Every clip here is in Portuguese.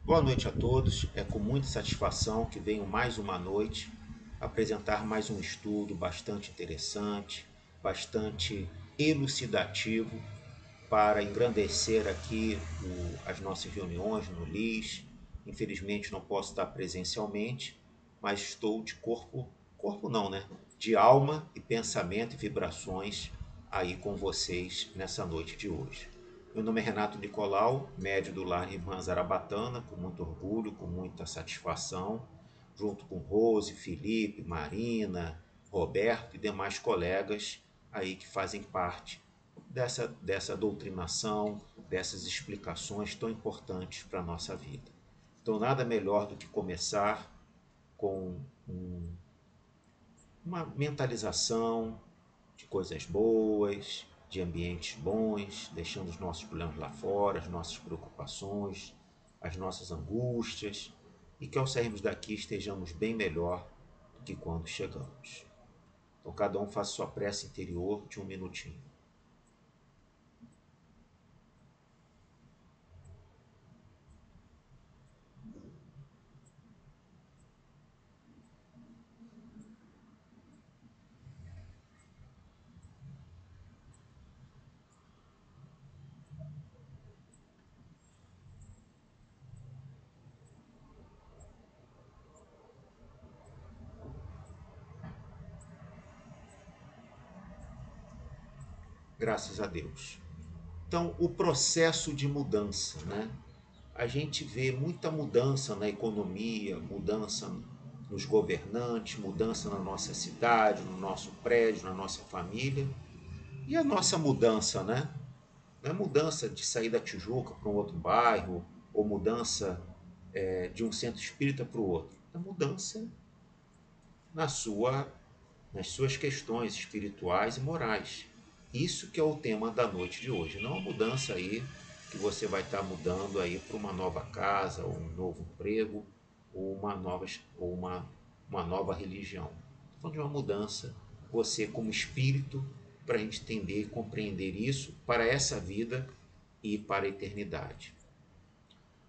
Boa noite a todos. É com muita satisfação que venho mais uma noite apresentar mais um estudo bastante interessante, bastante elucidativo para engrandecer aqui as nossas reuniões no LIS. Infelizmente não posso estar presencialmente, mas estou de corpo não, né? De alma e pensamento e vibrações aí com vocês nessa noite de hoje. Meu nome é Renato Nicolau, médio do Lar Irmã Zarabatana, com muito orgulho, com muita satisfação, junto com Rose, Felipe, Marina, Roberto e demais colegas aí que fazem parte dessa doutrinação, dessas explicações tão importantes para a nossa vida. Então, nada melhor do que começar com uma mentalização de coisas boas, de ambientes bons, deixando os nossos problemas lá fora, as nossas preocupações, as nossas angústias, e que ao sairmos daqui estejamos bem melhor do que quando chegamos. Então, cada um faça sua prece interior de um minutinho. Graças a Deus. Então, o processo de mudança, né? A gente vê muita mudança na economia, mudança nos governantes, mudança na nossa cidade, no nosso prédio, na nossa família. E a nossa mudança, né? Não é mudança de sair da Tijuca para um outro bairro, ou mudança de um centro espírita para o outro. É mudança na sua, nas suas questões espirituais e morais. Isso que é o tema da noite de hoje, não a mudança aí que você vai estar mudando aí para uma nova casa, ou um novo emprego, ou uma nova religião. Estou falando de uma mudança, você como espírito, para a gente entender e compreender isso para essa vida e para a eternidade.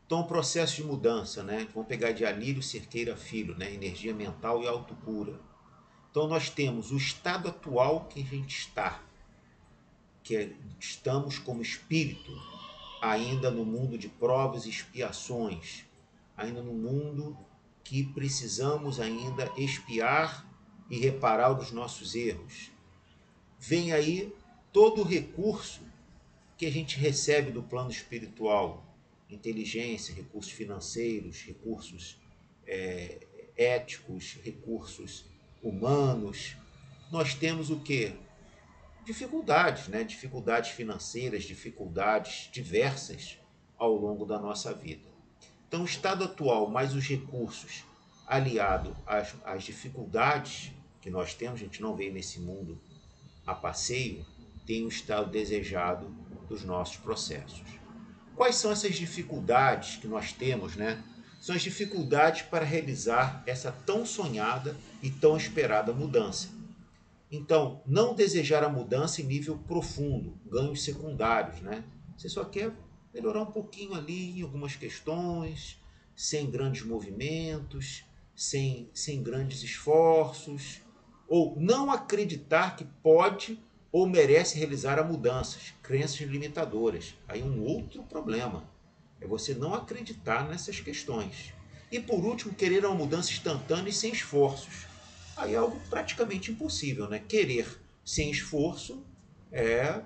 Então, o processo de mudança, né? Vamos pegar de Alírio Cerqueira Filho, né? Energia mental e autocura. Então, nós temos o estado atual que a gente está, estamos como espírito, ainda no mundo de provas e expiações, ainda no mundo que precisamos ainda expiar e reparar os nossos erros. Vem aí todo o recurso que a gente recebe do plano espiritual, inteligência, recursos financeiros, recursos éticos, recursos humanos. Nós temos o quê? Dificuldades, né? Dificuldades financeiras, dificuldades diversas ao longo da nossa vida. Então, o estado atual, mais os recursos, aliado às dificuldades que nós temos, a gente não veio nesse mundo a passeio, tem o estado desejado dos nossos processos. Quais são essas dificuldades que nós temos, né? São as dificuldades para realizar essa tão sonhada e tão esperada mudança. Então, não desejar a mudança em nível profundo, ganhos secundários, né? Você só quer melhorar um pouquinho ali em algumas questões, sem grandes movimentos, sem grandes esforços, ou não acreditar que pode ou merece realizar a mudanças, crenças limitadoras. Aí um outro problema é você não acreditar nessas questões. E por último, querer uma mudança instantânea e sem esforços. Aí é algo praticamente impossível, né? Querer sem esforço é a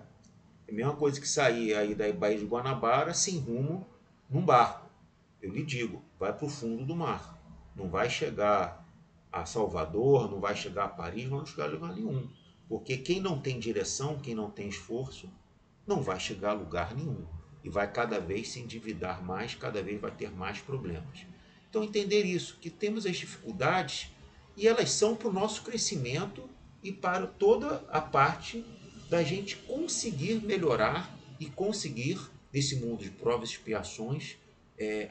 mesma coisa que sair aí da Baía de Guanabara sem rumo num barco. Eu lhe digo, vai para o fundo do mar. Não vai chegar a Salvador, não vai chegar a Paris, não vai chegar a lugar nenhum. Porque quem não tem direção, quem não tem esforço, não vai chegar a lugar nenhum. E vai cada vez se endividar mais, cada vez vai ter mais problemas. Então, entender isso, que temos as dificuldades e elas são para o nosso crescimento e para toda a parte da gente conseguir melhorar e conseguir, nesse mundo de provas e expiações,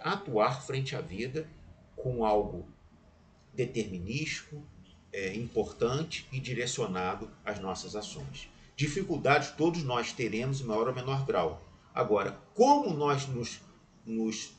atuar frente à vida com algo determinístico, importante e direcionado às nossas ações. Dificuldades todos nós teremos em maior ou menor grau. Agora, como nós nos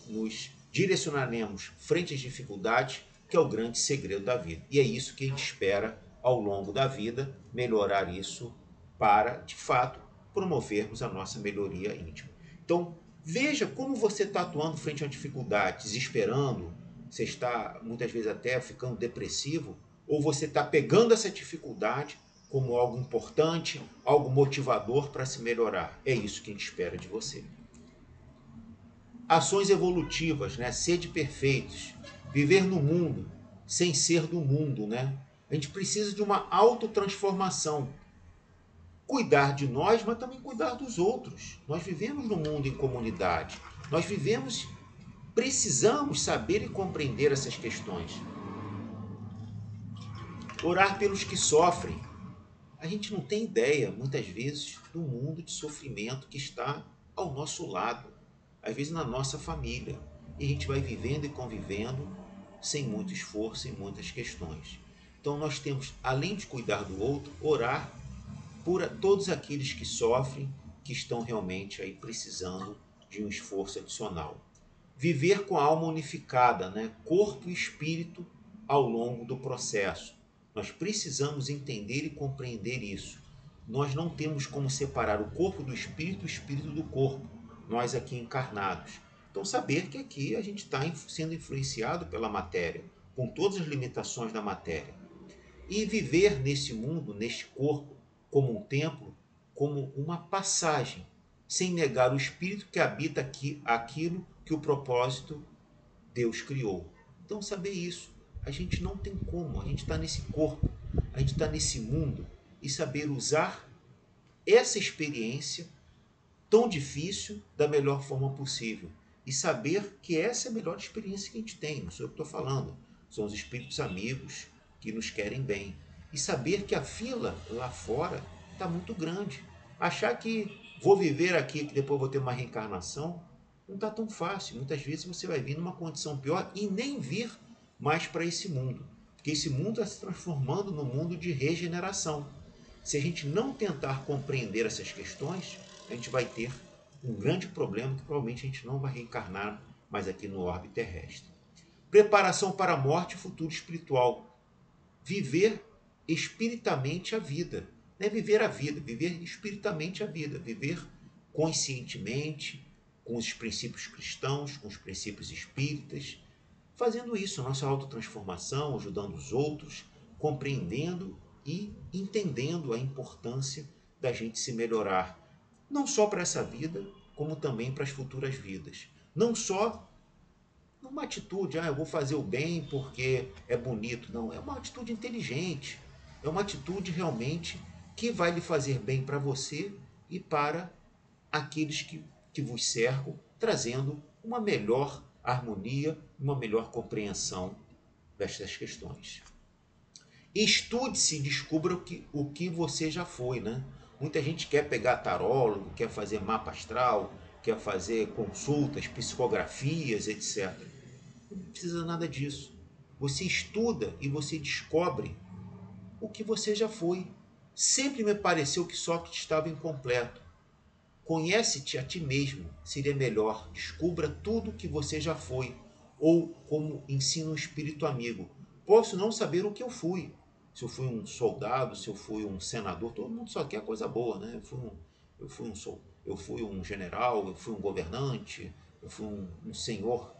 nos direcionaremos frente às dificuldades, que é o grande segredo da vida. E é isso que a gente espera ao longo da vida, melhorar isso para, de fato, promovermos a nossa melhoria íntima. Então, veja como você está atuando frente a dificuldades, desesperando, você está muitas vezes até ficando depressivo, ou você está pegando essa dificuldade como algo importante, algo motivador para se melhorar. É isso que a gente espera de você. Ações evolutivas, né? Ser de perfeitos, viver no mundo sem ser do mundo, né? A gente precisa de uma autotransformação. Cuidar de nós, mas também cuidar dos outros. Nós vivemos no mundo em comunidade. Nós vivemos, precisamos saber e compreender essas questões. Orar pelos que sofrem. A gente não tem ideia, muitas vezes, do mundo de sofrimento que está ao nosso lado, às vezes na nossa família. E a gente vai vivendo e convivendo sem muito esforço, em muitas questões. Então nós temos, além de cuidar do outro, orar por todos aqueles que sofrem, que estão realmente aí precisando de um esforço adicional. Viver com a alma unificada, né? Corpo e espírito ao longo do processo. Nós precisamos entender e compreender isso. Nós não temos como separar o corpo do espírito e o espírito do corpo, nós aqui encarnados. Então, saber que aqui a gente está sendo influenciado pela matéria, com todas as limitações da matéria. E viver nesse mundo, neste corpo, como um templo, como uma passagem, sem negar o espírito que habita aqui, aquilo que o propósito Deus criou. Então, saber isso. A gente não tem como, a gente está nesse corpo, a gente está nesse mundo, e saber usar essa experiência tão difícil da melhor forma possível. E saber que essa é a melhor experiência que a gente tem, não sou eu que estou falando, são os espíritos amigos que nos querem bem. E saber que a fila lá fora está muito grande. Achar que vou viver aqui, que depois vou ter uma reencarnação, não está tão fácil. Muitas vezes você vai vir numa condição pior e nem vir mais para esse mundo. Porque esse mundo está se transformando num mundo de regeneração. Se a gente não tentar compreender essas questões, a gente vai ter um grande problema que provavelmente a gente não vai reencarnar mais aqui no orbe terrestre. Preparação para a morte e futuro espiritual. Viver espiritamente a vida. Não é viver a vida, viver espiritamente a vida. Viver conscientemente, com os princípios cristãos, com os princípios espíritas. Fazendo isso, nossa autotransformação, ajudando os outros, compreendendo e entendendo a importância da gente se melhorar, não só para essa vida, como também para as futuras vidas. Não só numa atitude, eu vou fazer o bem porque é bonito. Não, é uma atitude inteligente. É uma atitude realmente que vai lhe fazer bem para você e para aqueles que vos cercam, trazendo uma melhor harmonia, uma melhor compreensão destas questões. Estude-se e descubra o que você já foi, né? Muita gente quer pegar tarólogo, quer fazer mapa astral, quer fazer consultas, psicografias, etc. Não precisa nada disso. Você estuda e você descobre o que você já foi. Sempre me pareceu que Sócrates estava incompleto. Conhece-te a ti mesmo, seria melhor. Descubra tudo o que você já foi. Ou, como ensina um espírito amigo, posso não saber o que eu fui. Se eu fui um soldado, se eu fui um senador, todo mundo só quer coisa boa, né? Eu fui um general, eu fui um governante, eu fui um senhor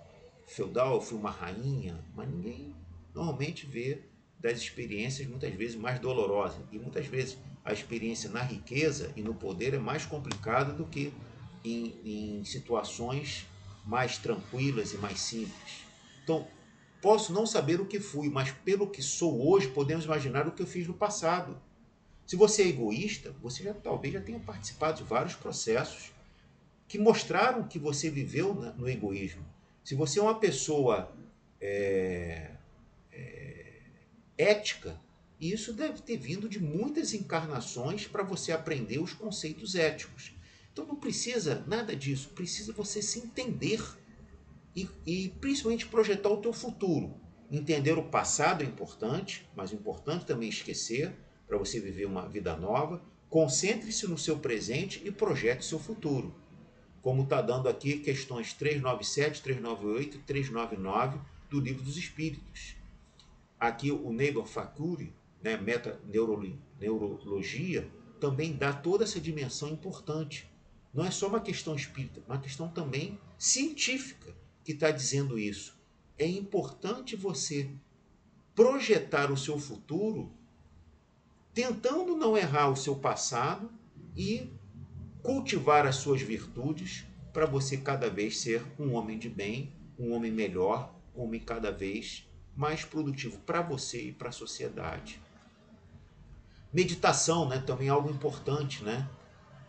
feudal, eu fui uma rainha, mas ninguém normalmente vê das experiências muitas vezes mais dolorosas. E muitas vezes a experiência na riqueza e no poder é mais complicada do que em situações mais tranquilas e mais simples. Então, posso não saber o que fui, mas pelo que sou hoje, podemos imaginar o que eu fiz no passado. Se você é egoísta, você talvez já tenha participado de vários processos que mostraram que você viveu no egoísmo. Se você é uma pessoa ética, isso deve ter vindo de muitas encarnações para você aprender os conceitos éticos. Então não precisa nada disso, precisa você se entender e principalmente projetar o teu futuro. Entender o passado é importante, mas é importante também esquecer para você viver uma vida nova. Concentre-se no seu presente e projete seu futuro. como está dando aqui questões 397, 398 e 399 do Livro dos Espíritos. Aqui o Neighbor Fakuri, né, meta-neurologia, também dá toda essa dimensão importante. Não é só uma questão espírita, uma questão também científica que está dizendo isso. É importante você projetar o seu futuro tentando não errar o seu passado e cultivar as suas virtudes para você cada vez ser um homem de bem, um homem melhor, um homem cada vez mais produtivo para você e para a sociedade. Meditação, né, também é algo importante, né?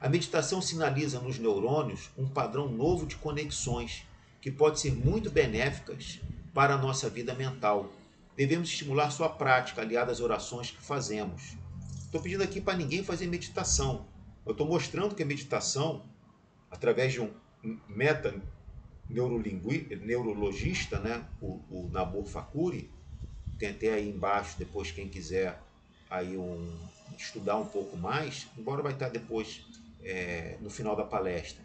A meditação sinaliza nos neurônios um padrão novo de conexões que pode ser muito benéficas para a nossa vida mental. Devemos estimular sua prática aliada às orações que fazemos. Estou pedindo aqui para ninguém fazer meditação. Eu estou mostrando que a meditação, através de um meta-neurologista, né, o Nabor Fakuri, tem até aí embaixo, depois quem quiser aí estudar um pouco mais, embora vai estar depois no final da palestra,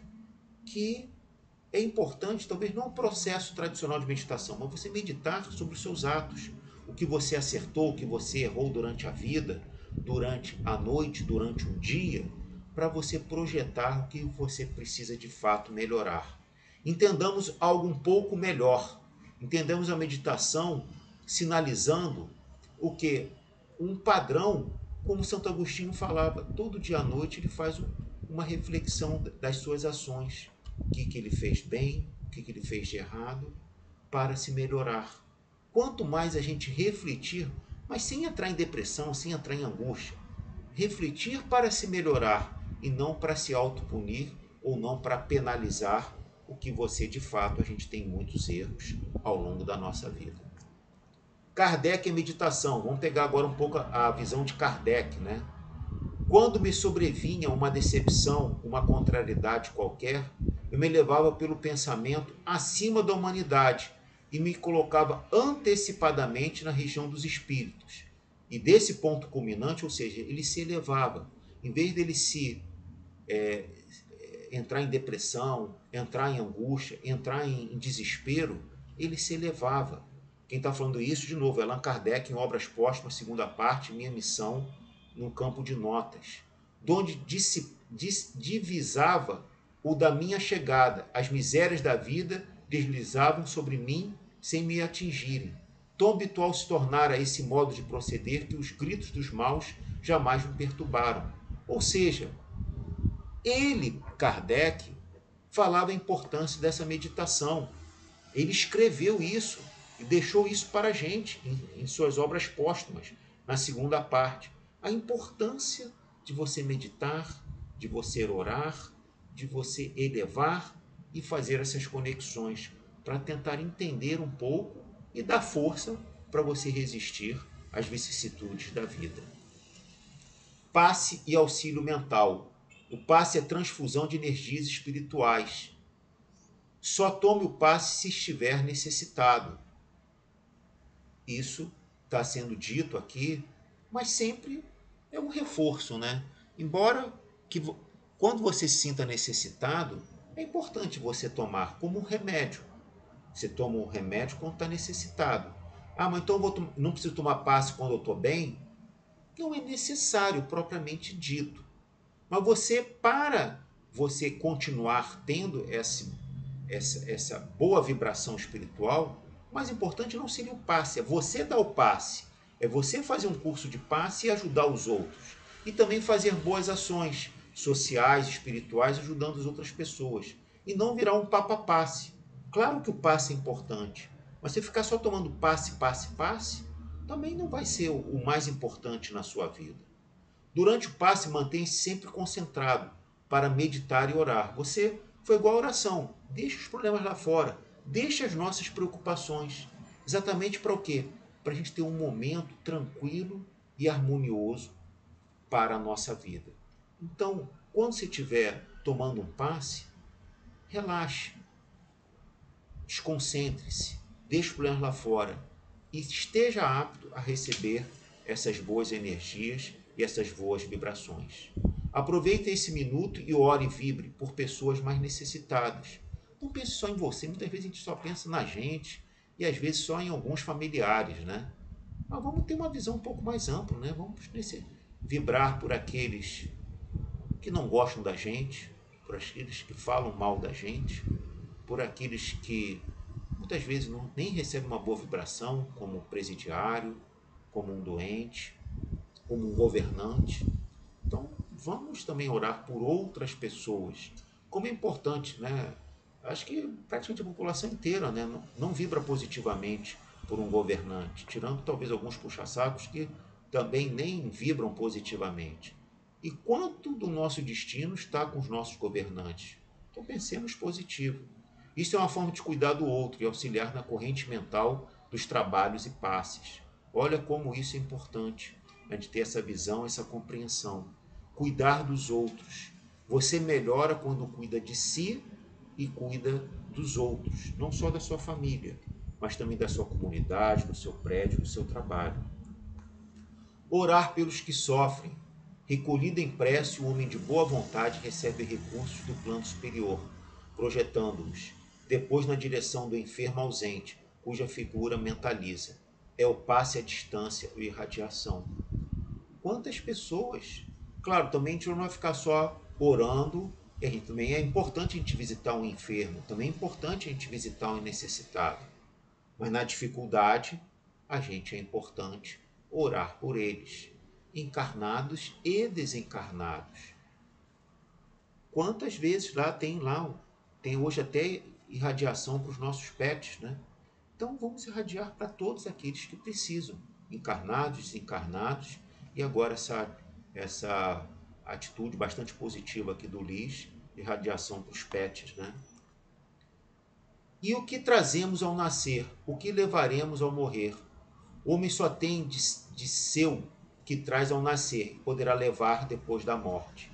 que é importante, talvez não o processo tradicional de meditação, mas você meditar sobre os seus atos, o que você acertou, o que você errou durante a vida, durante a noite, durante um dia, para você projetar o que você precisa de fato melhorar. Entendamos algo um pouco melhor. Entendemos a meditação sinalizando o que? Um padrão, como Santo Agostinho falava, todo dia à noite ele faz uma reflexão das suas ações. O que ele fez bem, o que ele fez de errado, para se melhorar. Quanto mais a gente refletir, mas sem entrar em depressão, sem entrar em angústia, refletir para se melhorar e não para se autopunir ou não para penalizar o que você de fato, a gente tem muitos erros ao longo da nossa vida. Kardec e meditação. Vamos pegar agora um pouco a visão de Kardec, né? Quando me sobrevinha uma decepção, uma contrariedade qualquer, eu me levava pelo pensamento acima da humanidade e me colocava antecipadamente na região dos espíritos. E desse ponto culminante, ou seja, ele se elevava. Em vez dele entrar em depressão, entrar em angústia, entrar em desespero, ele se elevava. Quem está falando isso, de novo, é Allan Kardec, em Obras Póstumas, segunda parte, Minha Missão, no campo de notas, onde divisava o da minha chegada. As misérias da vida deslizavam sobre mim sem me atingirem. Tão habitual se tornara esse modo de proceder que os gritos dos maus jamais me perturbaram. Ou seja, ele, Kardec, falava a importância dessa meditação. Ele escreveu isso e deixou isso para a gente em suas obras póstumas, na segunda parte. A importância de você meditar, de você orar, de você elevar e fazer essas conexões para tentar entender um pouco e dar força para você resistir às vicissitudes da vida. Passe e auxílio mental. O passe é transfusão de energias espirituais. Só tome o passe se estiver necessitado. Isso está sendo dito aqui, mas sempre é um reforço, né? Embora que quando você se sinta necessitado, é importante você tomar como um remédio. Você toma o remédio quando está necessitado. Ah, mas então não preciso tomar passe quando eu estou bem? Não é necessário propriamente dito. Mas para você continuar tendo essa boa vibração espiritual, o mais importante não seria o passe, é você dar o passe. É você fazer um curso de passe e ajudar os outros. E também fazer boas ações sociais, espirituais, ajudando as outras pessoas. E não virar um papa-passe. Claro que o passe é importante, mas você ficar só tomando passe, passe, passe, também não vai ser o mais importante na sua vida. Durante o passe, mantenha-se sempre concentrado para meditar e orar. Você foi igual a oração. Deixa os problemas lá fora. Deixa as nossas preocupações. Exatamente para o quê? Para a gente ter um momento tranquilo e harmonioso para a nossa vida. Então, quando você estiver tomando um passe, relaxe. Desconcentre-se. Deixe os problemas lá fora. E esteja apto a receber essas boas energias e essas boas vibrações. Aproveite esse minuto e ore e vibre por pessoas mais necessitadas. Não pense só em você, muitas vezes a gente só pensa na gente e às vezes só em alguns familiares, né? Mas vamos ter uma visão um pouco mais ampla, né? Vamos vibrar por aqueles que não gostam da gente, por aqueles que falam mal da gente, por aqueles que muitas vezes nem recebem uma boa vibração, como um presidiário, como um doente, como um governante. Então, vamos também orar por outras pessoas. Como é importante, né? Acho que praticamente a população inteira, né, não vibra positivamente por um governante, tirando talvez alguns puxa-sacos que também nem vibram positivamente. E quanto do nosso destino está com os nossos governantes? Então pensemos positivo. Isso é uma forma de cuidar do outro e auxiliar na corrente mental dos trabalhos e passes. Olha como isso é importante, a gente ter essa visão, essa compreensão. Cuidar dos outros. Você melhora quando cuida de si e cuida dos outros, não só da sua família, mas também da sua comunidade, do seu prédio, do seu trabalho. Orar pelos que sofrem. Recolhido em prece, o homem de boa vontade recebe recursos do plano superior, projetando-os, depois na direção do enfermo ausente, cuja figura mentaliza. É o passe à distância e irradiação. Quantas pessoas? Claro, também a gente não vai ficar só orando, e a gente, também é importante a gente visitar um enfermo, também é importante a gente visitar um necessitado. Mas na dificuldade, a gente é importante orar por eles, encarnados e desencarnados. Quantas vezes tem hoje até irradiação para os nossos pets, né? Então vamos irradiar para todos aqueles que precisam, encarnados, desencarnados, e agora essa atitude bastante positiva aqui do Liz, irradiação para os pets, né? E o que trazemos ao nascer? O que levaremos ao morrer? O homem só tem de seu que traz ao nascer e poderá levar depois da morte.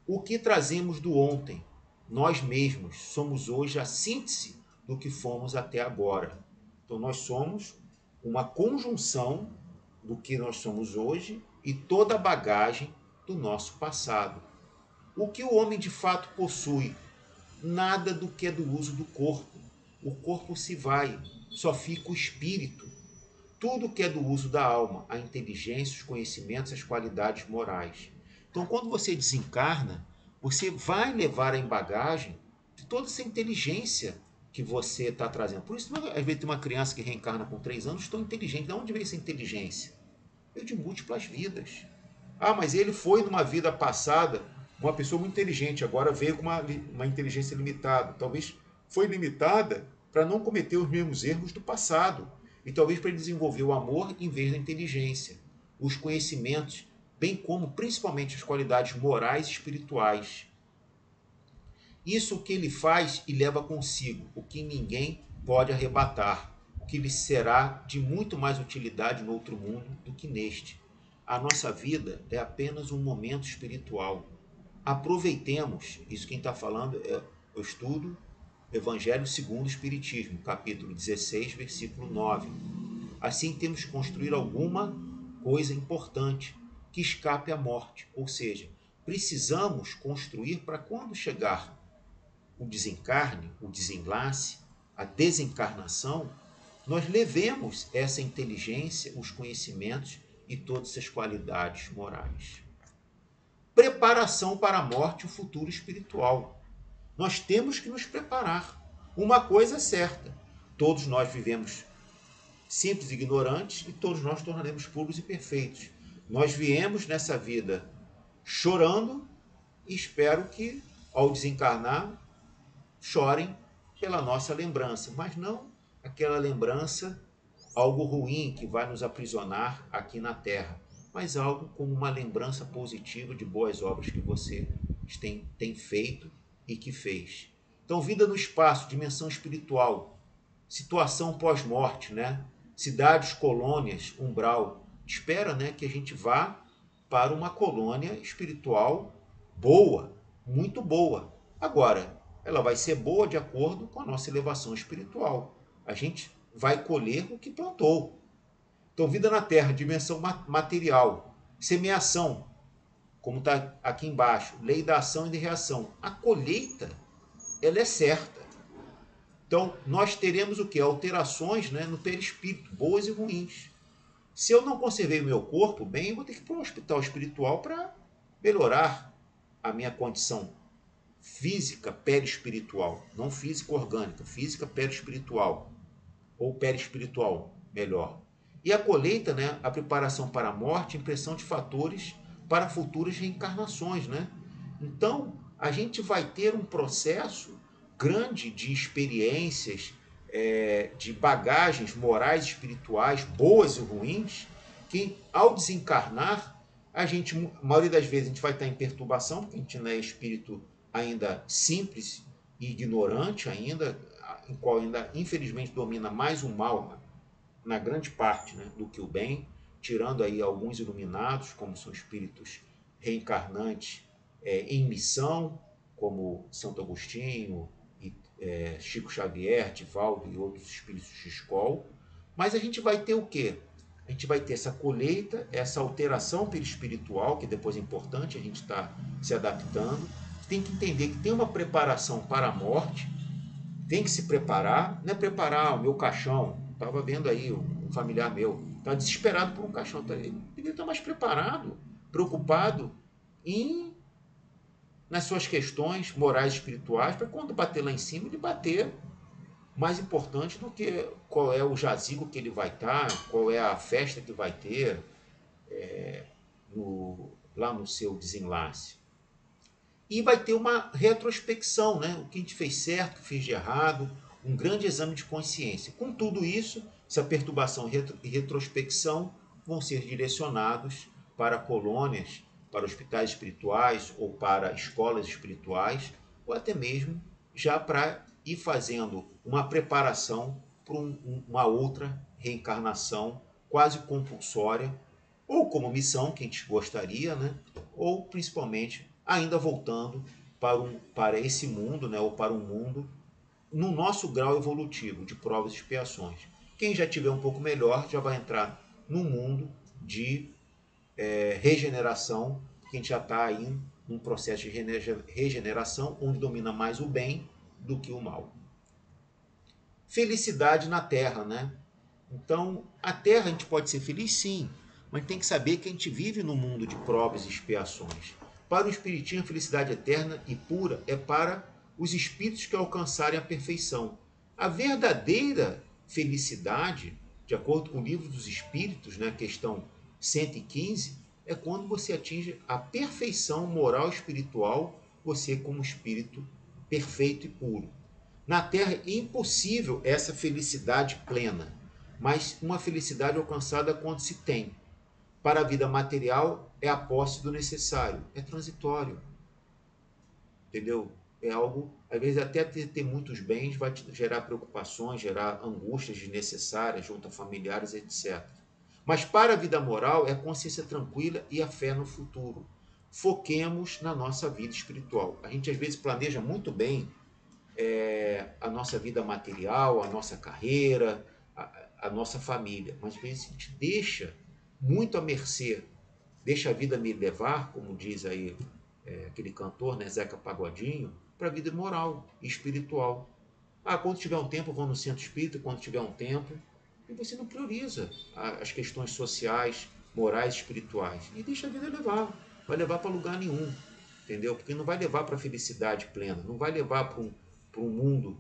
O que trazemos do ontem? Nós mesmos somos hoje a síntese do que fomos até agora. Então nós somos uma conjunção do que nós somos hoje e toda a bagagem do nosso passado. O que o homem de fato possui? Nada do que é do uso do corpo. O corpo se vai, só fica o espírito. Tudo que é do uso da alma, a inteligência, os conhecimentos, as qualidades morais. Então, quando você desencarna, você vai levar em bagagem de toda essa inteligência que você está trazendo. Por isso, às vezes, tem uma criança que reencarna com 3 anos tão inteligente. De onde veio essa inteligência? Veio de múltiplas vidas. Ah, mas ele foi numa vida passada uma pessoa muito inteligente, agora veio com uma inteligência limitada. Talvez foi limitada para não cometer os mesmos erros do passado. E talvez para ele desenvolver o amor em vez da inteligência, os conhecimentos, bem como principalmente as qualidades morais e espirituais. Isso o que ele faz e leva consigo, o que ninguém pode arrebatar, o que lhe será de muito mais utilidade no outro mundo do que neste. A nossa vida é apenas um momento espiritual. Aproveitemos, isso quem está falando é o estudo Evangelho segundo o Espiritismo, capítulo 16, versículo 9. Assim temos que construir alguma coisa importante que escape à morte, ou seja, precisamos construir para quando chegar o desencarne, o desenlace, a desencarnação, nós levemos essa inteligência, os conhecimentos e todas essas qualidades morais. Preparação para a morte e o futuro espiritual. Nós temos que nos preparar. Uma coisa é certa, todos nós vivemos simples e ignorantes e todos nós tornaremos puros e perfeitos. Nós viemos nessa vida chorando e espero que, ao desencarnar, chorem pela nossa lembrança, mas não aquela lembrança, algo ruim que vai nos aprisionar aqui na Terra, mas algo como uma lembrança positiva de boas obras que você tem feito e que fez. Então, vida no espaço, dimensão espiritual, situação pós-morte, né? Cidades, colônias, umbral. Espera, né, que a gente vá para uma colônia espiritual boa, muito boa. Agora, ela vai ser boa de acordo com a nossa elevação espiritual. A gente vai colher o que plantou. Então, vida na Terra, dimensão material, semeação, como está aqui embaixo, lei da ação e de reação. A colheita, ela é certa. Então, nós teremos o quê? Alterações, né, no perispírito, boas e ruins. Se eu não conservei o meu corpo bem, eu vou ter que ir para um hospital espiritual para melhorar a minha condição física perispiritual. Não física orgânica, física perispiritual. Ou perispiritual, melhor. E a colheita, né, a preparação para a morte, impressão de fatores para futuras reencarnações, né? Então, a gente vai ter um processo grande de experiências, de bagagens morais e espirituais, boas e ruins, que ao desencarnar, a maioria das vezes, a gente vai estar em perturbação, porque a gente não é espírito ainda simples e ignorante ainda, em qual ainda, infelizmente, domina mais o mal, na grande parte, né, do que o bem, tirando aí alguns iluminados, como são espíritos reencarnantes em missão, como Santo Agostinho, Chico Xavier, Divaldo e outros espíritos de escola. Mas a gente vai ter o quê? A gente vai ter essa colheita, essa alteração perispiritual, que depois é importante, a gente está se adaptando. Tem que entender que tem uma preparação para a morte, tem que se preparar, não é preparar o meu caixão. Estava vendo aí um familiar meu, está desesperado por um caixão. Ele deveria estar mais preparado, preocupado em nas suas questões morais e espirituais, para quando bater lá em cima, ele bater mais importante do que qual é o jazigo que ele vai estar, qual é a festa que vai ter lá no seu desenlace. E vai ter uma retrospecção, né? O que a gente fez certo, o que fez de errado, um grande exame de consciência. Com tudo isso, essa perturbação e retrospecção vão ser direcionados para colônias, para hospitais espirituais ou para escolas espirituais, ou até mesmo já para ir fazendo uma preparação para uma outra reencarnação quase compulsória, ou como missão, que a gente gostaria, né? Ou principalmente ainda voltando para esse mundo, né? Ou para um mundo no nosso grau evolutivo de provas e expiações. Quem já tiver um pouco melhor já vai entrar no mundo de regeneração, porque a gente já está aí num processo de regeneração onde domina mais o bem do que o mal. Felicidade na Terra, né? Então, a Terra a gente pode ser feliz sim, mas tem que saber que a gente vive num mundo de provas e expiações. Para o Espiritismo, a felicidade eterna e pura é para os espíritos que alcançarem a perfeição. A verdadeira felicidade, de acordo com o Livro dos Espíritos, né, questão 115, é quando você atinge a perfeição moral e espiritual, você como espírito perfeito e puro. Na Terra é impossível essa felicidade plena, mas uma felicidade alcançada quando se tem. Para a vida material é a posse do necessário, é transitório, entendeu? É algo, às vezes até ter muitos bens vai te gerar preocupações, gerar angústias desnecessárias junto a familiares, etc. Mas para a vida moral é a consciência tranquila e a fé no futuro. Foquemos na nossa vida espiritual. A gente às vezes planeja muito bem a nossa vida material, a nossa carreira, a nossa família, mas às vezes a gente deixa muito à mercê, deixa a vida me levar, como diz aí aquele cantor, né, Zeca Pagodinho, para a vida moral e espiritual. Quando tiver um tempo, eu vou no centro espírita, quando tiver um tempo, e você não prioriza as questões sociais, morais, espirituais, e deixa a vida levar, vai levar para lugar nenhum, entendeu? Porque não vai levar para a felicidade plena, não vai levar para um mundo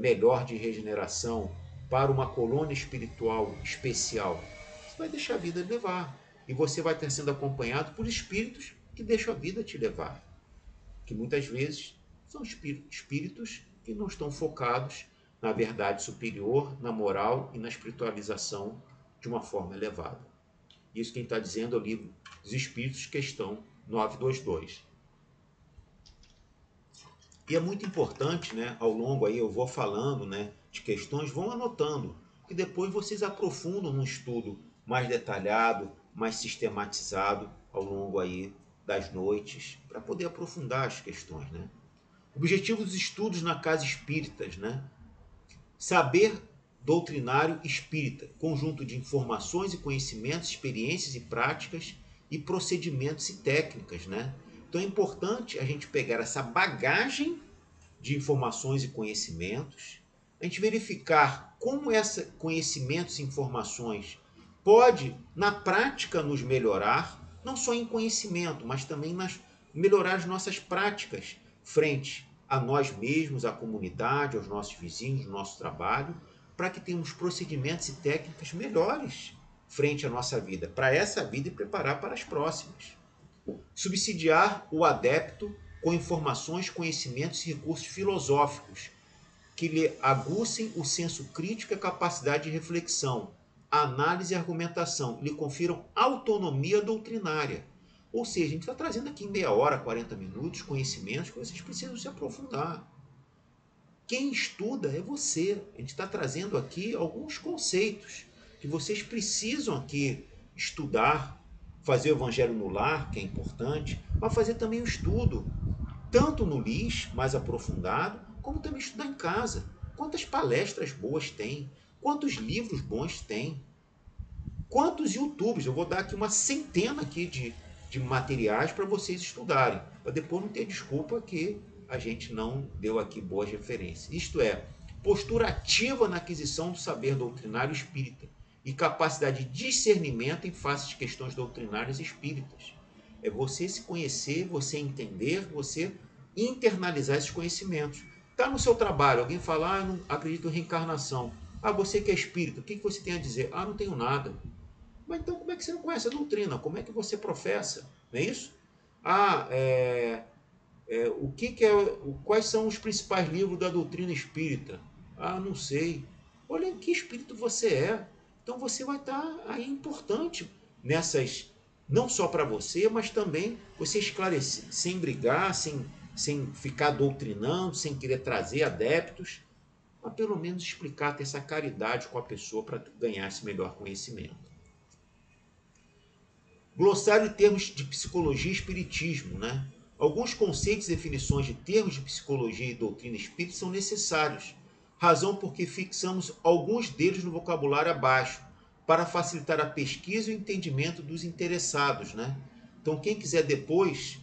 melhor de regeneração, para uma colônia espiritual especial. Você vai deixar a vida levar. E você vai estar sendo acompanhado por espíritos que deixam a vida te levar. Que muitas vezes são espíritos que não estão focados na verdade superior, na moral e na espiritualização de uma forma elevada. Isso quem está dizendo é o Livro dos Espíritos, questão 922. E é muito importante, né, ao longo aí eu vou falando, né, de questões, vão anotando, que depois vocês aprofundam num estudo mais detalhado, mais sistematizado ao longo aí das noites, para poder aprofundar as questões, né? O objetivo dos estudos na casa espíritas, né? Saber doutrinário espírita, conjunto de informações e conhecimentos, experiências e práticas e procedimentos e técnicas, né? Então é importante a gente pegar essa bagagem de informações e conhecimentos, a gente verificar como esses conhecimentos e informações pode, na prática, nos melhorar, não só em conhecimento, mas também melhorar as nossas práticas frente a nós mesmos, à comunidade, aos nossos vizinhos, no nosso trabalho, para que tenhamos procedimentos e técnicas melhores frente à nossa vida, para essa vida e preparar para as próximas. Subsidiar o adepto com informações, conhecimentos e recursos filosóficos que lhe aguçem o senso crítico e a capacidade de reflexão, análise e argumentação, lhe confiram autonomia doutrinária. Ou seja, a gente está trazendo aqui em meia hora, 40 minutos, conhecimentos que vocês precisam se aprofundar. Quem estuda é você. A gente está trazendo aqui alguns conceitos que vocês precisam aqui estudar, fazer o evangelho no lar, que é importante, mas fazer também o estudo, tanto no LIS, mais aprofundado, como também estudar em casa. Quantas palestras boas tem? Quantos livros bons tem? Quantos YouTubes? Eu vou dar aqui uma centena aqui de materiais para vocês estudarem, para depois não ter desculpa que a gente não deu aqui boas referências. Isto é, postura ativa na aquisição do saber doutrinário espírita e capacidade de discernimento em face de questões doutrinárias espíritas. É você se conhecer, você entender, você internalizar esses conhecimentos. Está no seu trabalho, alguém fala, eu não acredito em reencarnação. Ah, você que é espírita, o que você tem a dizer? Ah, não tenho nada. Mas então como é que você não conhece a doutrina? Como é que você professa? Não é isso? Ah, quais são os principais livros da doutrina espírita? Ah, não sei. Olha em que espírito você é. Então você vai estar aí importante nessas, não só para você, mas também você esclarecer, sem brigar, sem ficar doutrinando, sem querer trazer adeptos, mas pelo menos explicar, ter essa caridade com a pessoa para ganhar esse melhor conhecimento. Glossário de termos de psicologia e espiritismo, né? Alguns conceitos e definições de termos de psicologia e doutrina espírita são necessários, razão porque fixamos alguns deles no vocabulário abaixo, para facilitar a pesquisa e o entendimento dos interessados, né? Então, quem quiser depois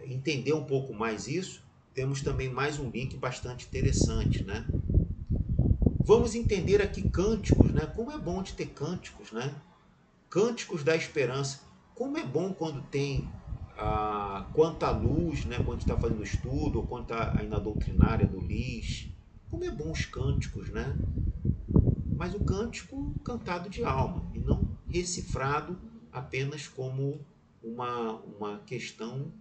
entender um pouco mais isso, temos também mais um link bastante interessante, né? Vamos entender aqui cânticos, né? Como é bom de ter cânticos, né? Cânticos da esperança. Como é bom quando tem quanta luz, né? Quando está fazendo estudo, ou quando está aí na doutrinária do LIS. Como é bom os cânticos, né? Mas o cântico cantado de alma, e não recifrado apenas como uma questão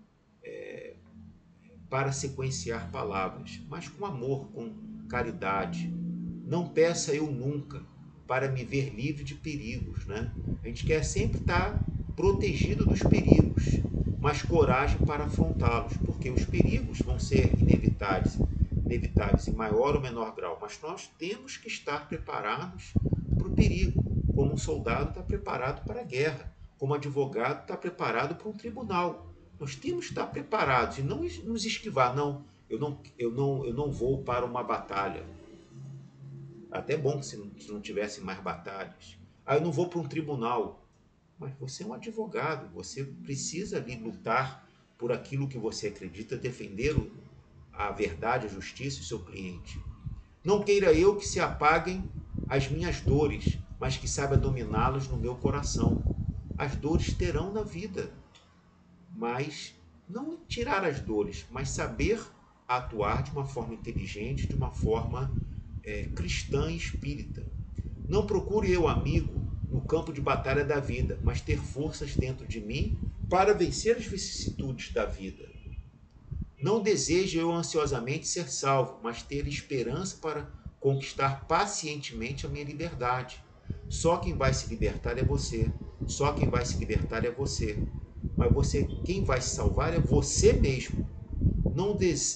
para sequenciar palavras, mas com amor, com caridade. Não peça eu nunca para me ver livre de perigos, né? A gente quer sempre estar protegido dos perigos, mas coragem para afrontá-los, porque os perigos vão ser inevitáveis em maior ou menor grau, mas nós temos que estar preparados para o perigo, como um soldado está preparado para a guerra, como um advogado está preparado para um tribunal. Nós temos que estar preparados e não nos esquivar. Não, eu não vou para uma batalha. Até bom se não tivesse mais batalhas. Ah, eu não vou para um tribunal. Mas você é um advogado, você precisa ali lutar por aquilo que você acredita, defender a verdade, a justiça e o seu cliente. Não queira eu que se apaguem as minhas dores, mas que saiba dominá-las no meu coração. As dores terão na vida, mas não tirar as dores, mas saber atuar de uma forma inteligente, de uma forma cristã e espírita. Não procure eu amigo no campo de batalha da vida, mas ter forças dentro de mim para vencer as vicissitudes da vida. Não desejo eu ansiosamente ser salvo, mas ter esperança para conquistar pacientemente a minha liberdade. Só quem vai se libertar é você. Só quem vai se libertar é você. Mas quem vai se salvar é você mesmo.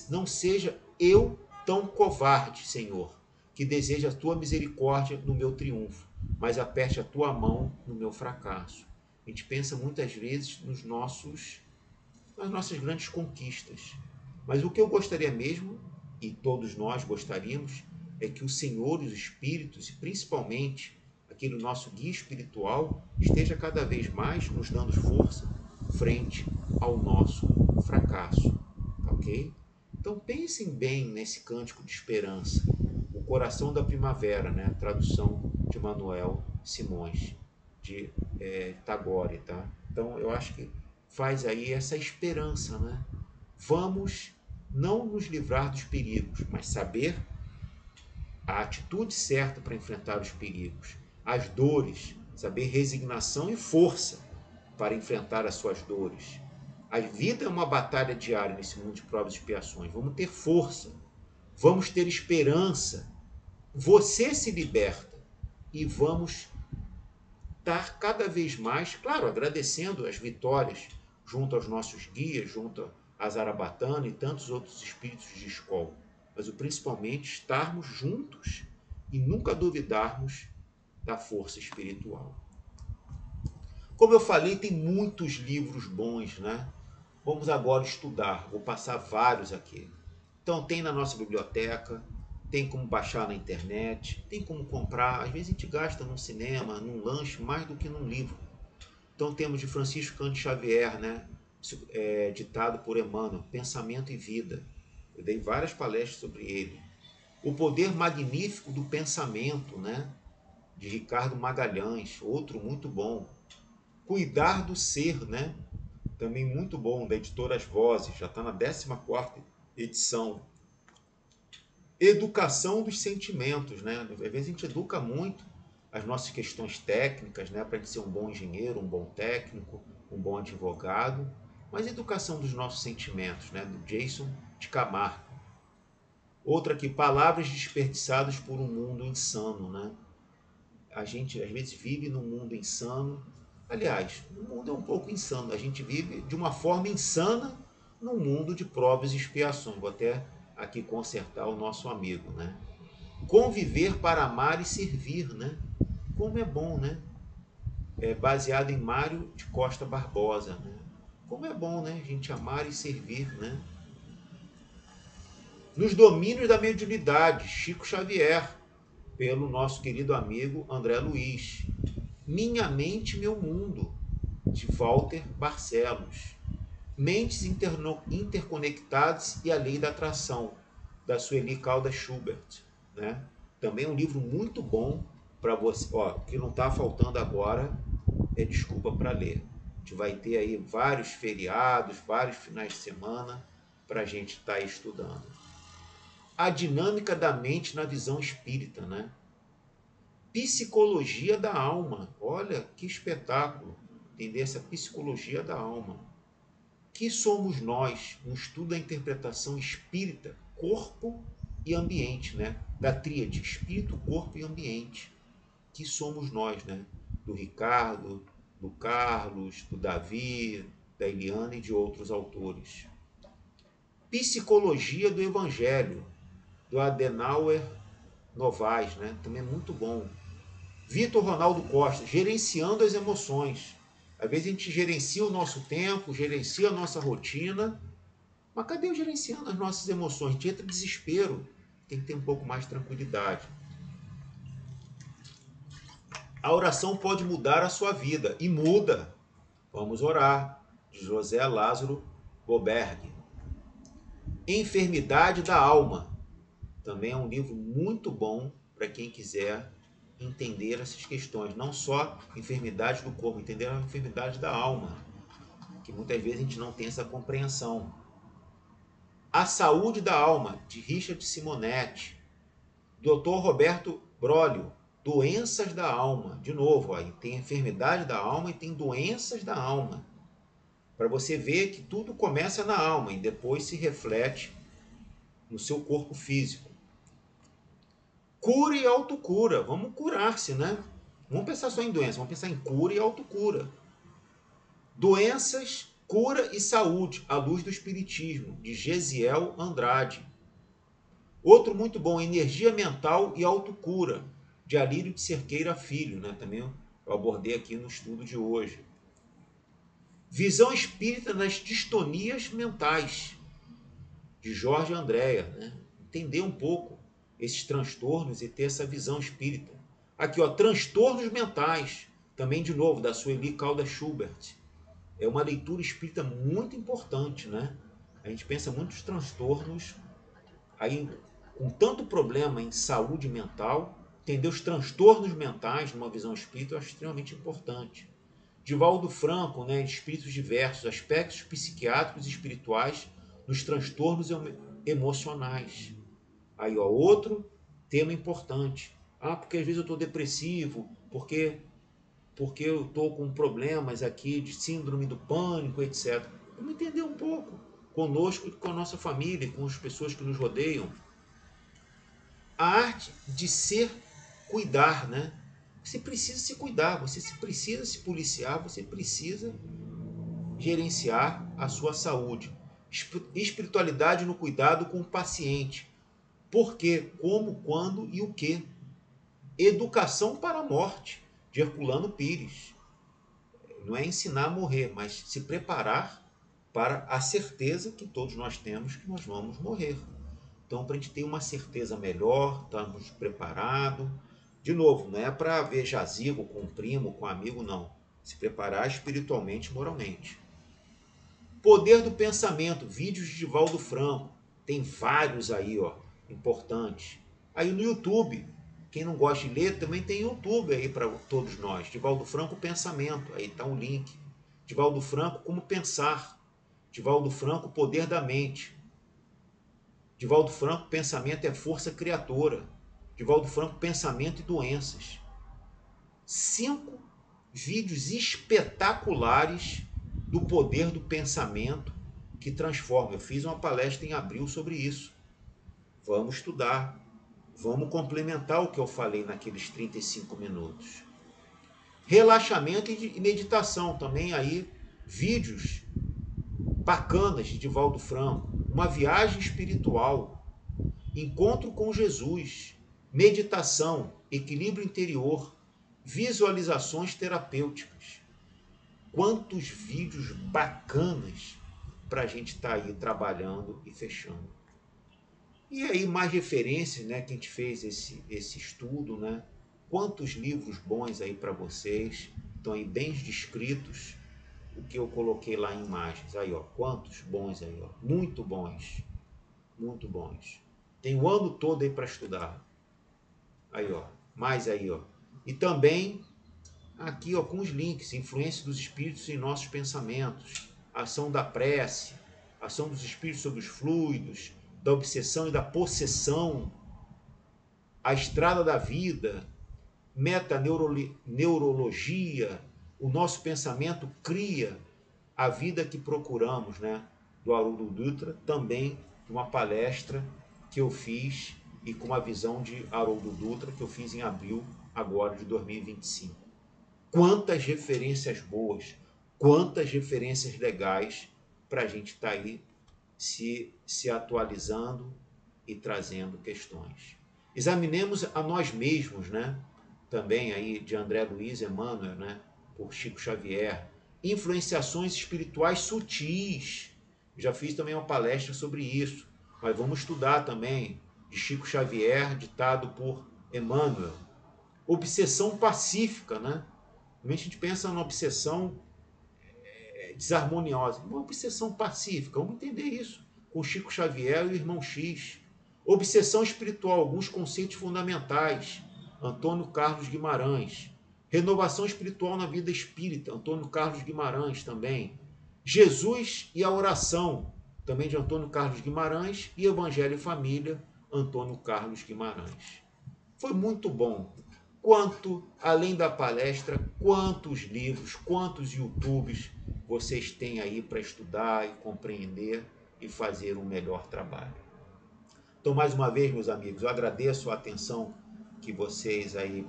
Não seja eu tão covarde, Senhor, que deseja a tua misericórdia no meu triunfo, mas aperte a tua mão no meu fracasso. A gente pensa muitas vezes nas nossas grandes conquistas. Mas o que eu gostaria mesmo, e todos nós gostaríamos, é que o Senhor e os Espíritos, e principalmente aquele nosso guia espiritual esteja cada vez mais nos dando força frente ao nosso fracasso, tá ok? Então pensem bem nesse cântico de esperança, o coração da primavera, né? Tradução de Manuel Simões de Tagore, tá? Então eu acho que faz aí essa esperança, né? Vamos não nos livrar dos perigos, mas saber a atitude certa para enfrentar os perigos, as dores, saber resignação e força para enfrentar as suas dores. A vida é uma batalha diária nesse mundo de provas e expiações. Vamos ter força, vamos ter esperança. Você se liberta e vamos estar cada vez mais, claro, agradecendo as vitórias junto aos nossos guias, junto a Zarabatana e tantos outros espíritos de escola. Mas o principalmente estarmos juntos e nunca duvidarmos da força espiritual. Como eu falei, tem muitos livros bons, né? Vamos agora estudar. Vou passar vários aqui. Então tem na nossa biblioteca, tem como baixar na internet, tem como comprar. Às vezes a gente gasta num cinema, num lanche, mais do que num livro. Então temos de Francisco Cândido Xavier, né? Ditado por Emmanuel, Pensamento e Vida. Eu dei várias palestras sobre ele. O Poder Magnífico do Pensamento, né? De Ricardo Magalhães, outro muito bom. Cuidar do Ser, né? Também muito bom, da editora As Vozes, já está na 14ª edição. Educação dos sentimentos, né? Às vezes a gente educa muito as nossas questões técnicas, né? Para a gente ser um bom engenheiro, um bom técnico, um bom advogado, mas educação dos nossos sentimentos, né? Do Jason de Camargo. Outra aqui, palavras desperdiçadas por um mundo insano, né? A gente às vezes vive num mundo insano. Aliás, o mundo é um pouco insano. A gente vive de uma forma insana num mundo de provas e expiações. Vou até aqui consertar o nosso amigo, né? Conviver para amar e servir, né? Como é bom, né? É baseado em Mário de Costa Barbosa, né? Como é bom, né? A gente amar e servir, né? Nos domínios da mediunidade, Chico Xavier, pelo nosso querido amigo André Luiz. Minha Mente, Meu Mundo, de Walter Barcelos. Mentes Interconectadas e a Lei da Atração, da Sueli Caldas Schubert. Né? Também um livro muito bom para você. Ó, o que não está faltando agora é desculpa para ler. A gente vai ter aí vários feriados, vários finais de semana para a gente estar estudando. A dinâmica da mente na visão espírita, né? Psicologia da alma. Olha que espetáculo entender essa psicologia da alma. Que somos nós? Um estudo da interpretação espírita, corpo e ambiente, né? Da tríade espírito, corpo e ambiente. Que somos nós, né? Do Ricardo, do Carlos, do Davi, da Eliana e de outros autores. Psicologia do Evangelho, do Adenauer Novaes, né? Também é muito bom. Vitor Ronaldo Costa, Gerenciando as Emoções. Às vezes a gente gerencia o nosso tempo, gerencia a nossa rotina, mas cadê o gerenciando as nossas emoções? A gente entra em desespero, tem que ter um pouco mais de tranquilidade. A oração pode mudar a sua vida, e muda. Vamos orar, de José Lázaro Boberg. Enfermidade da Alma. Também é um livro muito bom para quem quiser entender essas questões, não só enfermidade do corpo, entender a enfermidade da alma, que muitas vezes a gente não tem essa compreensão. A Saúde da Alma, de Richard Simonetti. Dr. Roberto Brolio, Doenças da Alma. De novo, aí tem enfermidade da alma e tem doenças da alma. Para você ver que tudo começa na alma e depois se reflete no seu corpo físico. Cura e autocura. Vamos curar-se, né? Vamos pensar só em doença, vamos pensar em cura e autocura. Doenças, Cura e Saúde, à luz do Espiritismo, de Gesiel Andrade. Outro muito bom, Energia Mental e Autocura, de Alírio de Cerqueira Filho, né? Também eu abordei aqui no estudo de hoje. Visão Espírita nas Distonias Mentais, de Jorge Andréa, né? Entender um pouco esses transtornos e ter essa visão espírita. Aqui, ó, transtornos mentais, também de novo, da Sueli Caldas Schubert. É uma leitura espírita muito importante, né? A gente pensa muitos transtornos, aí com tanto problema em saúde mental, entender os transtornos mentais numa visão espírita eu acho extremamente importante. Divaldo Franco, né, Espíritos Diversos, aspectos psiquiátricos e espirituais dos transtornos emocionais. Aí, ó, outro tema importante. Ah, porque às vezes eu estou depressivo, porque eu estou com problemas aqui de síndrome do pânico, etc. Vamos entender um pouco conosco e com a nossa família, com as pessoas que nos rodeiam. A arte de ser cuidar, né? Você precisa se cuidar, você precisa se policiar, você precisa gerenciar a sua saúde. Espiritualidade no cuidado com o paciente. Por quê, como, quando e o que. Educação para a morte, de Herculano Pires. Não é ensinar a morrer, mas se preparar para a certeza que todos nós temos que nós vamos morrer. Então, para a gente ter uma certeza melhor, estarmos preparados. De novo, não é para ver jazigo com um primo, com um amigo, não. Se preparar espiritualmente e moralmente. Poder do pensamento, vídeos de Divaldo Franco. Tem vários aí, ó, importantes. Aí no YouTube, quem não gosta de ler, também tem YouTube aí para todos nós. Divaldo Franco, Pensamento. Aí está o link. Divaldo Franco, Como Pensar. Divaldo Franco, Poder da Mente. Divaldo Franco, Pensamento é Força Criadora. Divaldo Franco, Pensamento e Doenças. 5 vídeos espetaculares do poder do pensamento que transforma. Eu fiz uma palestra em abril sobre isso. Vamos estudar. Vamos complementar o que eu falei naqueles 35 minutos. Relaxamento e meditação. Também aí vídeos bacanas de Divaldo Franco. Uma viagem espiritual. Encontro com Jesus. Meditação. Equilíbrio interior. Visualizações terapêuticas. Quantos vídeos bacanas para a gente estar aí trabalhando e fechando. E aí mais referências, né, que a gente fez esse estudo, né? Quantos livros bons aí para vocês, estão aí bem descritos, o que eu coloquei lá em imagens. Aí, ó, quantos bons aí, ó, muito bons, muito bons. Tem o ano todo aí para estudar. Aí, ó, mais aí, ó. E também aqui, ó, com os links, influência dos espíritos em nossos pensamentos, ação da prece, ação dos espíritos sobre os fluidos, da obsessão e da possessão, a estrada da vida, metaneurologia, o nosso pensamento cria a vida que procuramos, né? Do Haroldo Dutra, também uma palestra que eu fiz e com uma visão de Haroldo Dutra que eu fiz em abril agora de 2025. Quantas referências boas, quantas referências legais para a gente estar aí se atualizando e trazendo questões. Examinemos a nós mesmos, né? Também aí de André Luiz Emmanuel, né? Por Chico Xavier. Influenciações espirituais sutis. Já fiz também uma palestra sobre isso. Mas vamos estudar também de Chico Xavier, ditado por Emmanuel. Obsessão pacífica, né? A gente pensa numa obsessão desarmoniosa, uma obsessão pacífica. Vamos entender isso com Chico Xavier e o irmão X. Obsessão espiritual, alguns conceitos fundamentais. Antônio Carlos Guimarães. Renovação espiritual na vida espírita. Antônio Carlos Guimarães também. Jesus e a oração, também de Antônio Carlos Guimarães. E Evangelho e Família, Antônio Carlos Guimarães. Foi muito bom. Quanto, além da palestra, quantos livros, quantos YouTubes vocês têm aí para estudar e compreender e fazer um melhor trabalho. Então, mais uma vez, meus amigos, eu agradeço a atenção que vocês aí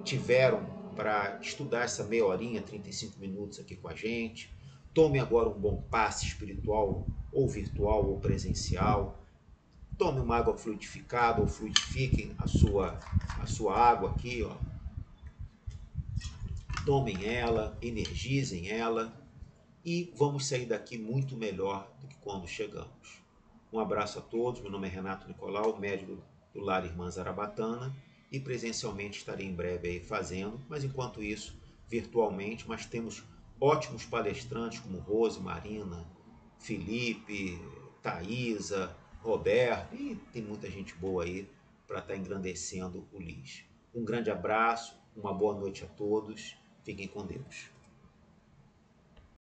tiveram para estudar essa meia horinha, 35 minutos aqui com a gente. Tome agora um bom passe espiritual, ou virtual ou presencial. Tome uma água fluidificada ou fluidifiquem a sua água aqui, ó. Tomem ela, energizem ela e vamos sair daqui muito melhor do que quando chegamos. Um abraço a todos, meu nome é Renato Nicolau, médico do Lar Irmã Zarabatana, e presencialmente estarei em breve aí fazendo, mas enquanto isso, virtualmente, mas temos ótimos palestrantes como Rose, Marina, Felipe, Thaisa, Roberto, e tem muita gente boa aí para estar engrandecendo o LIS. Um grande abraço, uma boa noite a todos, fiquem com Deus.